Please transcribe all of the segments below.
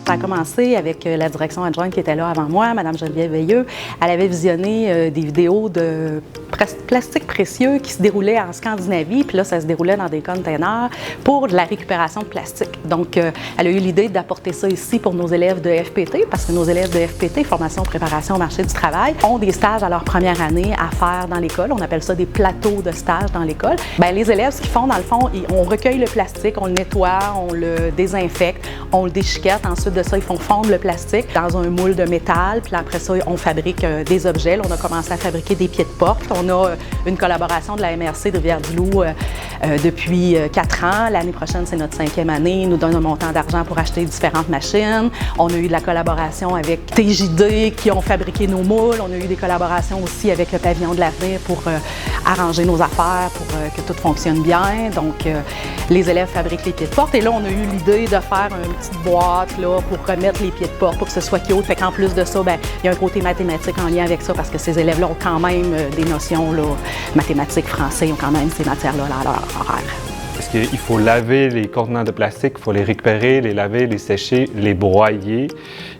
Ça a commencé avec la direction adjointe qui était là avant moi, Mme Geneviève Veilleux. Elle avait visionné des vidéos de plastique précieux qui se déroulaient en Scandinavie, puis là, ça se déroulait dans des containers pour de la récupération de plastique. Donc, elle a eu l'idée d'apporter ça ici pour nos élèves de FPT, parce que nos élèves de FPT, formation, préparation au marché du travail, ont des stages à leur première année à faire dans l'école. On appelle ça des plateaux de stage dans l'école. Bien, les élèves, ce qu'ils font, dans le fond, on recueille le plastique, on le nettoie, on le désinfecte, on le déchiquette. Ensuite de ça, ils font fondre le plastique dans un moule de métal. Puis après ça, on fabrique des objets. Là, on a commencé à fabriquer des pieds de porte. On a une collaboration de la MRC de Rivière-du-Loup depuis 4 ans. L'année prochaine, c'est notre 5e année. Ils nous donnent un montant d'argent pour acheter différentes machines. On a eu de la collaboration avec TJD qui ont fabriqué nos moules. On a eu des collaborations aussi avec le Pavillon de l'avenir pour arranger nos affaires, pour que tout fonctionne bien. Donc, les élèves fabriquent les pieds de porte. Et là, on a eu l'idée de faire une petite boîte là, pour remettre les pieds de porte, pour que ce soit cute. Fait qu'en plus de ça, bien, il y a un côté mathématique en lien avec ça parce que ces élèves-là ont quand même des notions là, mathématiques, français, ils ont quand même ces matières-là à leur horaire. Parce qu'il faut laver les contenants de plastique, il faut les récupérer, les laver, les sécher, les broyer.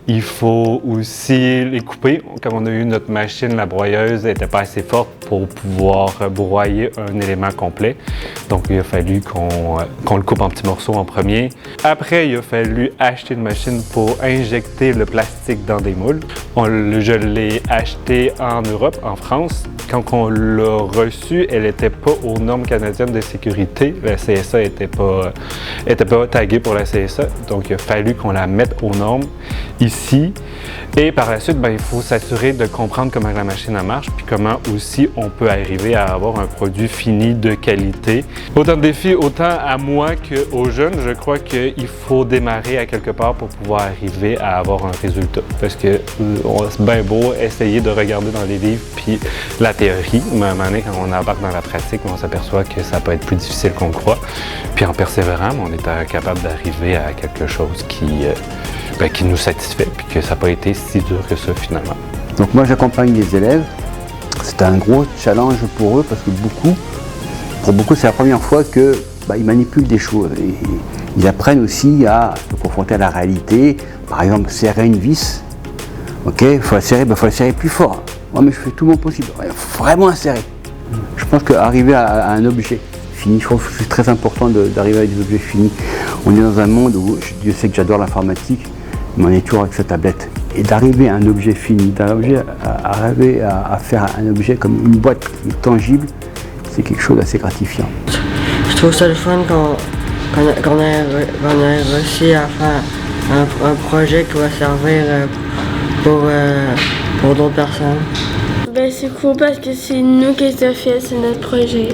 Il faut aussi les couper. Comme on a eu notre machine, la broyeuse n'était pas assez forte pour pouvoir broyer un élément complet. Donc, il a fallu qu'on le coupe en petits morceaux en premier. Après, il a fallu acheter une machine pour injecter le plastique dans des moules. Je l'ai acheté en Europe, en France. Quand on l'a reçue, elle n'était pas aux normes canadiennes de sécurité. La CSA n'était pas taguée pour la CSA. Donc, il a fallu qu'on la mette aux normes ici. Et par la suite, il faut s'assurer de comprendre comment la machine marche, puis comment aussi on peut arriver à avoir un produit fini de qualité. Autant de défis, autant à moi qu'aux jeunes, je crois qu'il faut démarrer à quelque part pour pouvoir arriver à avoir un résultat. Parce que c'est bien beau essayer de regarder dans les livres, puis la théorie, mais à un moment donné, quand on embarque dans la pratique, on s'aperçoit que ça peut être plus difficile qu'on croit. Puis en persévérant, on est capable d'arriver à quelque chose qui nous satisfait, puis que ça n'a pas été si dur que ça finalement. Donc moi j'accompagne les élèves, c'est un gros challenge pour eux parce que pour beaucoup c'est la première fois qu'ils manipulent des choses. Et ils apprennent aussi à se confronter à la réalité, par exemple serrer une vis, ok, il faut la serrer plus fort. Moi mais je fais tout mon possible, il faut vraiment la serrer. Je pense qu'arriver à un objet fini, je trouve que c'est très important d'arriver à des objets finis. On est dans un monde où, Dieu sait que j'adore l'informatique, mais on est toujours avec sa tablette. Et d'arriver à un objet fini, d'arriver à faire un objet comme une boîte tangible, c'est quelque chose d'assez gratifiant. Je trouve ça le fun qu'on ait réussi à faire un projet qui va servir pour d'autres personnes. C'est cool parce que c'est nous qui sommes fait, c'est notre projet.